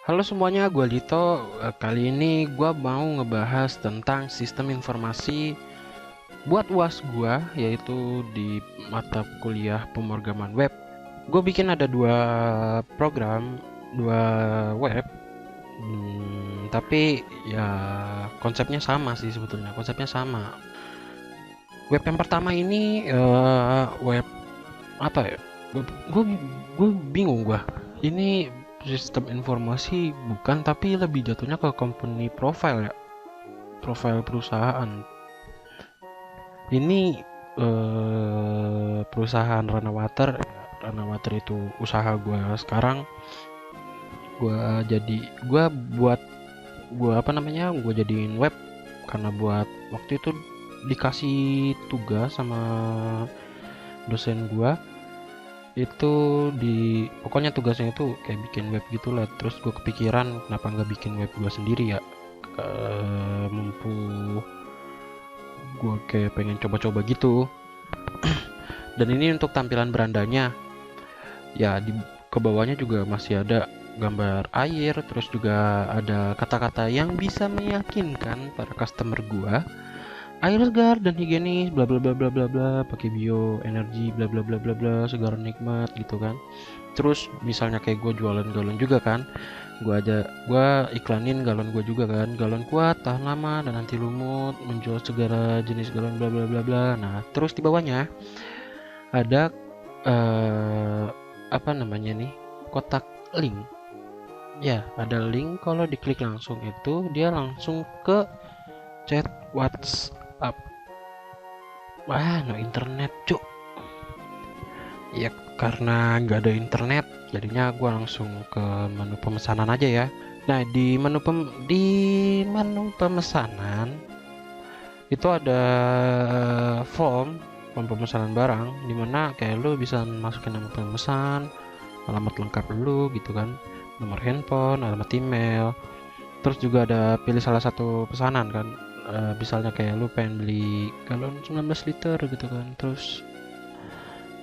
Halo semuanya, gue Dito. Kali ini gue mau ngebahas tentang sistem informasi buat UAS gue, yaitu di mata kuliah pemrograman web. Gue bikin ada dua program, dua web, tapi ya konsepnya sama sih sebetulnya. Konsepnya sama. Web yang pertama ini web apa ya? Gue gue bingung gue. Ini sistem informasi bukan, tapi lebih jatuhnya ke company profile ya, profile perusahaan. Ini perusahaan Ranawater. Ranawater itu usaha gue sekarang. Gue buat gue apa namanya, gue jadiin web karena buat waktu itu dikasih tugas sama dosen gue itu. Pokoknya tugasnya itu kayak bikin web gitulah. Terus gue kepikiran kenapa nggak bikin web gue sendiri ya. Mumpung gue kayak pengen coba-coba gitu. Dan ini untuk tampilan berandanya ya, di kebawahnya juga masih ada gambar air, terus juga ada kata-kata yang bisa meyakinkan para customer gua air segar dan higienis bla bla bla bla bla bla, pakai bio energi bla bla bla bla bla, segar nikmat gitu kan. Terus misalnya kayak gue jualan galon juga kan, gue iklanin galon gue juga kan, galon kuat tahan lama dan anti lumut, menjual segala jenis galon bla bla bla bla. Nah terus di bawahnya ada eh, apa namanya nih, kotak link. Ya ada link, kalau diklik langsung itu dia langsung ke chat WhatsApp. Wah, no internet cuk. Ya karena nggak ada internet, jadinya gue langsung ke menu pemesanan aja ya. Nah di menu pemesanan itu ada form pemesanan barang, dimana kayak lu bisa masukin nama pemesan, alamat lengkap lu gitu kan, nomor handphone, alamat email. Terus juga ada pilih salah satu pesanan kan. Misalnya kayak lu pengen beli galon 19 liter gitu kan, terus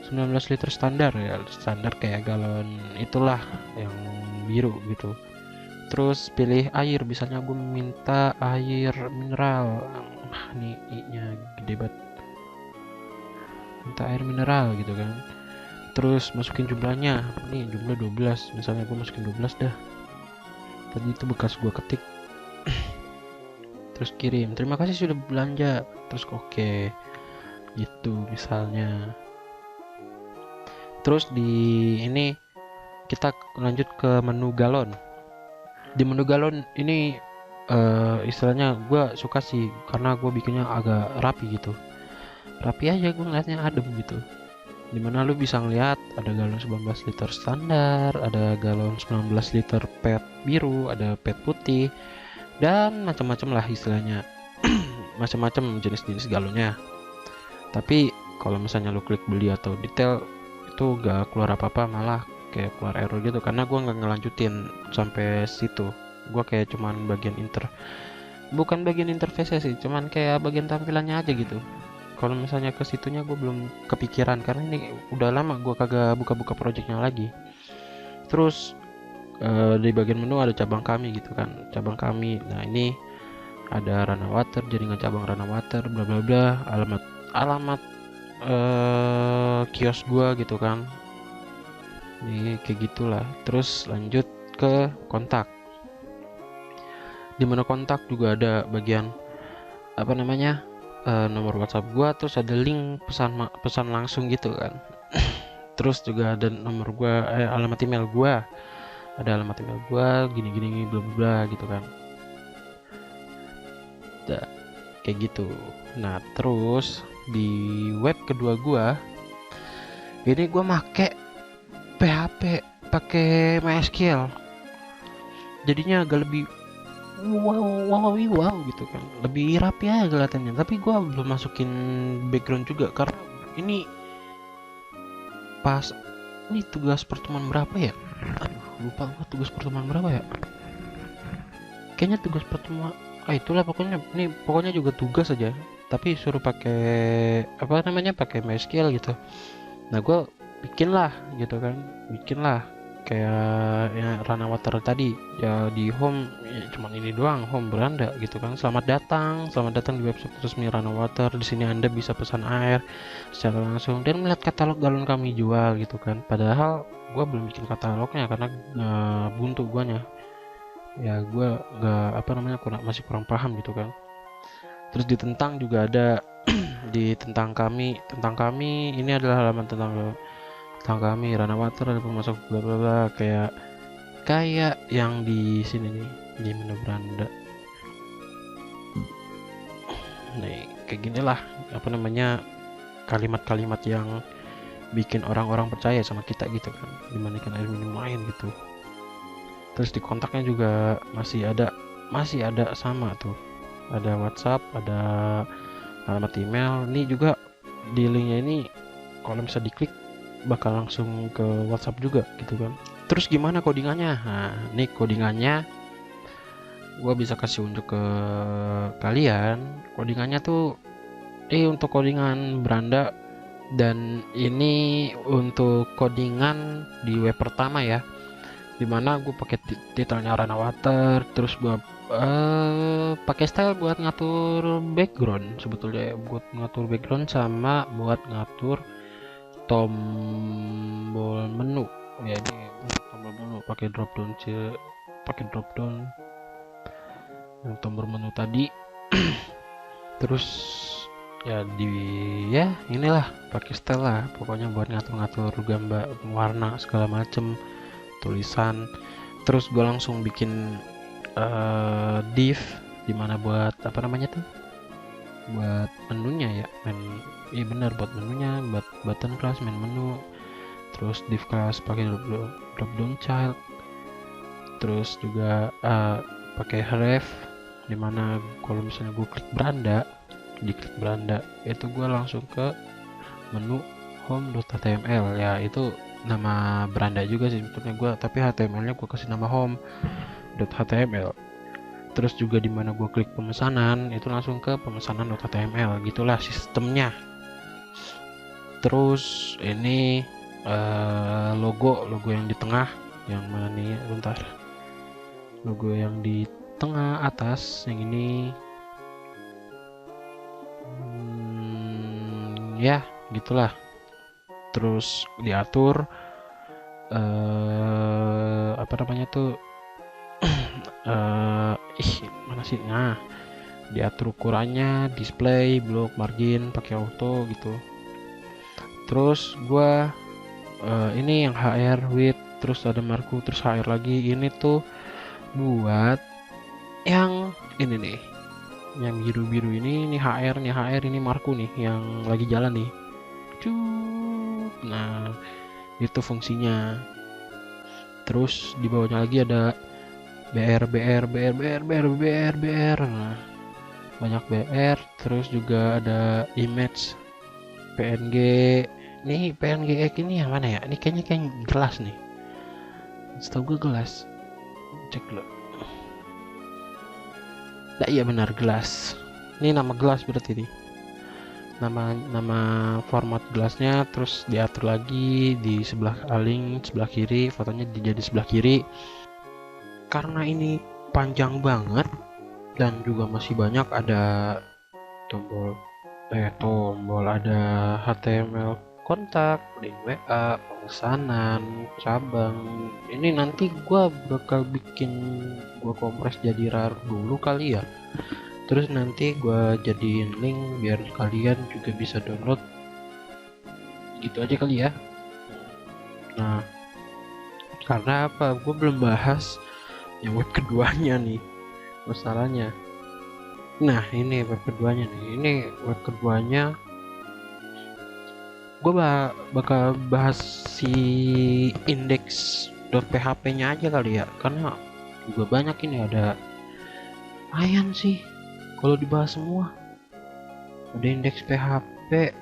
19 liter standar ya, standar kayak galon itulah yang biru gitu. Terus pilih air, misalnya gue minta air mineral. Nih i-nya gede banget, minta air mineral gitu kan. Terus masukin jumlahnya, nih jumlah 12, misalnya gue masukin 12 dah, tadi itu bekas gue ketik. Terus kirim, terima kasih sudah belanja, terus oke gitu misalnya. Terus di ini kita lanjut ke menu galon. Di menu galon ini istilahnya gue suka sih, karena gue bikinnya agak rapi gitu, rapi aja gue ngeliatnya, adem gitu. Dimana lu bisa ngeliat ada galon 19 liter standar, ada galon 19 liter pet biru, ada pet putih, dan macam-macam lah istilahnya. Macam-macam jenis-jenis galonnya. Tapi kalau misalnya lu klik beli atau detail, itu gak keluar apa-apa, malah kayak keluar error gitu, karena gue nggak ngelanjutin sampai situ. Gue kayak cuman bagian bukan bagian interface sih, cuman kayak bagian tampilannya aja gitu. Kalau misalnya ke situnya gue belum kepikiran, karena ini udah lama gue kagak buka-buka projectnya lagi. Terus di bagian menu ada cabang kami gitu kan, cabang kami. Nah ini ada Ranawater, jaringan cabang Ranawater bla bla bla, alamat alamat kios gua gitu kan. Ini kayak gitulah. Terus lanjut ke kontak. Di menu kontak juga ada bagian apa namanya, nomor WhatsApp gua, terus ada link pesan langsung gitu kan. Terus juga ada nomor gua, alamat email gua, ada alamat email gua gini gini bla bla bla gitu kan. Udah, kayak gitu. Nah terus di web kedua gua ini gua make PHP pakai MySQL, jadinya agak lebih wow gitu kan, lebih rapi aja kelihatannya. Tapi gua belum masukin background juga, karena ini pas ini tugas pertemuan berapa ya, aduh lupa gua tugas pertemuan berapa ya, kayaknya tugas pertemuan itulah pokoknya. Ini pokoknya juga tugas aja, tapi suruh pakai apa namanya, pakai MySQL gitu. Nah gua bikin lah gitu kan, bikin lah kayak ya, Rana Water tadi ya. Di home ya, cuman ini doang, home beranda gitu kan. Selamat datang di website resmi Rana Water. Di sini Anda bisa pesan air secara langsung dan melihat katalog galon kami jual gitu kan. Padahal gua belum bikin katalognya karena buntu guanya ya. Gua nggak apa namanya masih kurang paham gitu kan. Terus di tentang juga ada di tentang kami ini adalah halaman tentang kami Rana Water ada pemasok bla bla bla, kayak yang di sini nih di menu beranda nih. Kayak gini lah apa namanya, kalimat-kalimat yang bikin orang-orang percaya sama kita gitu kan, dibandingkan air minum lain gitu. Terus di kontaknya juga masih ada sama tuh, ada WhatsApp, ada alamat email. Ini juga di linknya ini kalau bisa diklik bakal langsung ke WhatsApp juga gitu kan. Terus gimana codingannya? Nah, ini codingannya gua bisa kasih unjuk ke kalian. Codingannya tuh untuk codingan beranda, dan ini untuk codingan di web pertama ya, dimana gue pakai titelnya Rana Water. Terus gue pakai style buat ngatur background sebetulnya ya, buat ngatur background sama buat ngatur tombol menu ya. Ini untuk tombol menu pakai drop down yang tombol menu tadi. Terus ya inilah pakai style lah pokoknya buat ngatur gambar, warna segala macem, tulisan. Terus gue langsung bikin div dimana buat apa namanya tuh, buat menunya ya, bener buat menunya, buat button class main menu. Terus div class pakai drop down child. Terus juga pakai ref, dimana kalau misalnya gue klik beranda, diklik beranda itu gue langsung ke menu home.html ya. Itu nama beranda juga sih sebetulnya gue, tapi HTML nya gue kasih nama home.html. Terus juga dimana gue klik pemesanan itu langsung ke pemesanan.html, gitulah sistemnya. Terus ini logo yang di tengah, yang mana nih, bentar, logo yang di tengah atas yang ini, ya gitulah. Terus diatur apa namanya tuh mana sih, nah diatur ukurannya, display, block, margin pakai auto gitu. Terus gua ini yang HR width, terus ada marku, terus HR lagi. Ini tuh buat yang ini nih, yang biru-biru ini HR ini marku nih yang lagi jalan nih. Nah itu fungsinya. Terus di bawahnya lagi ada BR. Nah, banyak BR. Terus juga ada image PNG. Nih PNG ini yang mana ya? Ini kayaknya kayak gelas nih. Setahu gue gelas. Cek dulu. Nah, iya benar gelas. Ini nama gelas berarti nih. Nama format gelasnya. Terus diatur lagi di sebelah paling sebelah kiri, fotonya jadi sebelah kiri. Karena ini panjang banget dan juga masih banyak, ada tombol ada HTML kontak, link WA, pemesanan, cabang. Ini nanti gua bakal gua kompres jadi RAR dulu kali ya. Terus nanti gua jadiin link biar kalian juga bisa download. Gitu aja kali ya. Nah, karena apa? Gua belum bahas yang web keduanya nih masalahnya. Nah ini web keduanya nih, ini web keduanya gue bakal bahas si index.php nya aja kali ya, karena juga banyak ini, ada lumayan sih kalau dibahas semua. Ada index PHP,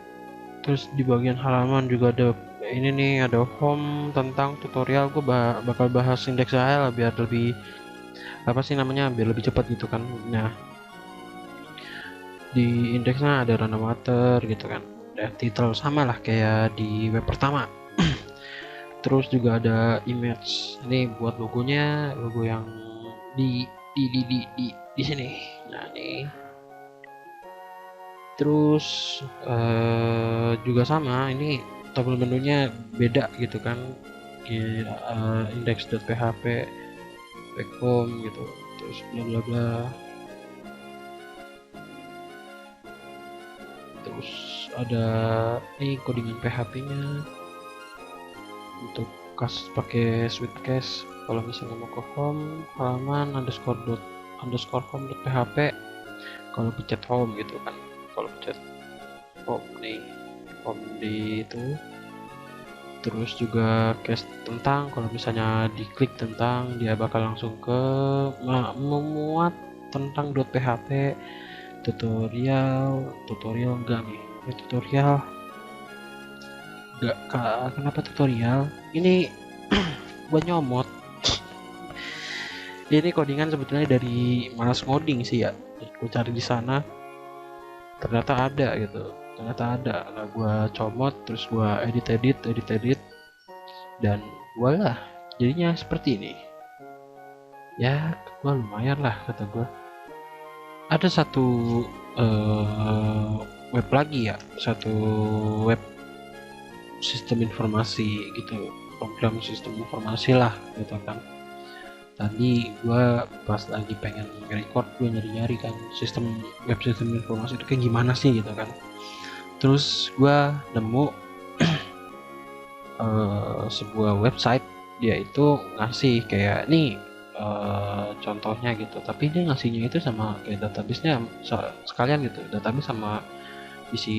terus di bagian halaman juga ada ini nih, ada home tentang tutorial. Gue bakal bahas index HL biar lebih apa sih namanya, biar lebih cepat gitu kan. Nah di indeksnya ada Rana Water gitu kan, ada title sama lah kayak di web pertama. Terus juga ada image, ini buat logonya, logo yang di sini. Nah ini terus juga sama, ini tabel menunya beda gitu kan, index.php, backbone gitu, terus bla bla bla. Terus ada ini codingan PHP-nya untuk pakai sweet case. Kalau misalnya mau ke home, halaman underscore home.php, kalau pencet home gitu kan, kalau pencet home nih, home di itu. Terus juga case tentang, kalau misalnya diklik tentang, dia bakal langsung ke memuat tentang .php, tutorial enggak nih, tutorial enggak. Kenapa tutorial ini? Buat nyomot. Ini codingan sebetulnya dari Malas Ngoding sih ya, gue cari di sana ternyata ada gitu, lah gue comot, terus gue edit dan voila, jadinya seperti ini ya. Gue lumayan lah kata gue. Ada satu web lagi ya, satu web sistem informasi gitu, program sistem informasi lah gitu kan. Tadi gue pas lagi pengen record, gue nyari-nyari kan web sistem informasi itu kayak gimana sih gitu kan. Terus gue nemu sebuah website, dia itu ngasih kayak nih contohnya gitu, tapi dia ngasihnya itu sama kayak database-nya sekalian gitu, database sama isi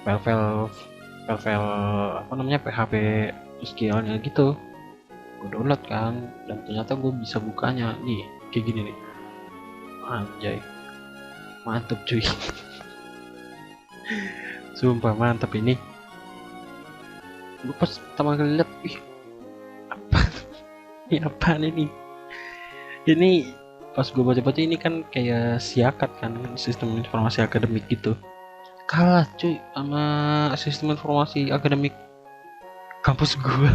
file apa namanya, PHP SQL-nya gitu. Gue download kan, dan ternyata gue bisa bukanya nih kayak gini nih. Anjay, mantep cuy. Sumpah mantep ini. Gue pas pertama kali lihat, apa ini, apaan ini pas gue baca-baca, ini kan kayak siakat kan, sistem informasi akademik gitu. Kalah cuy sama sistem informasi akademik kampus gue.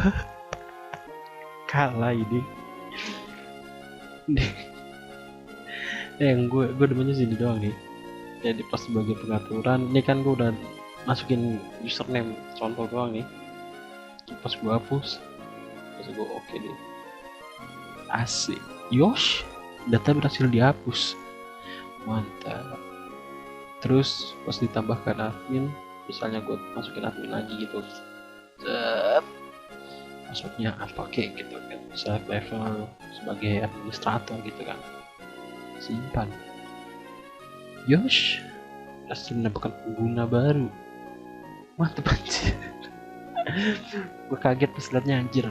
Kalah ini. Yang gue demennya sini doang nih. Jadi pas sebagai pengaturan, ini kan gue udah masukin username contoh doang nih. Pas gue hapus, pas gue oke nih, asik, yosh, data berhasil dihapus, mantap. Terus pas ditambahkan admin, misalnya gue masukin admin lagi gitu, masuknya apa kayak gitu kan, bisa level sebagai administrator gitu kan, simpan, yosh, berhasil mendapatkan pengguna baru, mantep anjir. Gue kaget pas liatnya, anjir,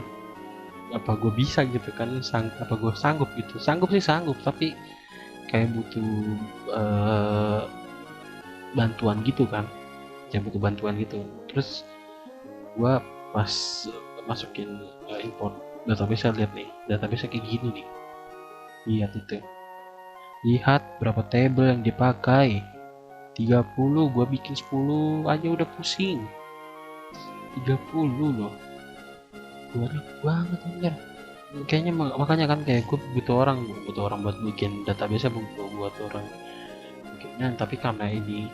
apa gue bisa gitu kan, apa gue sanggup gitu. Sanggup sih sanggup, tapi kayak butuh bantuan gitu kan, butuh bantuan gitu. Terus gue pas masukin import database, lihat nih database kayak gini nih, lihat berapa table yang dipakai, 30, gue bikin 10 aja udah pusing. 30 loh, banyak banget anjir. Kayaknya makanya kan kayak gue butuh orang buat bikin database, buat orang bikinnya. Tapi karena ini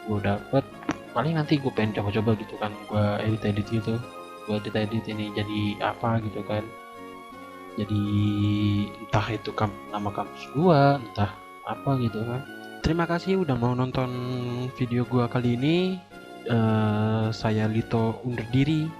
gue dapet, paling nanti gue pengen coba-coba gitu kan, gue edit gitu, gue edit ini jadi apa gitu kan, jadi entah itu nama kampus gue, entah apa gitu kan. Terima kasih udah mau nonton video gue kali ini. Saya Lito undur diri.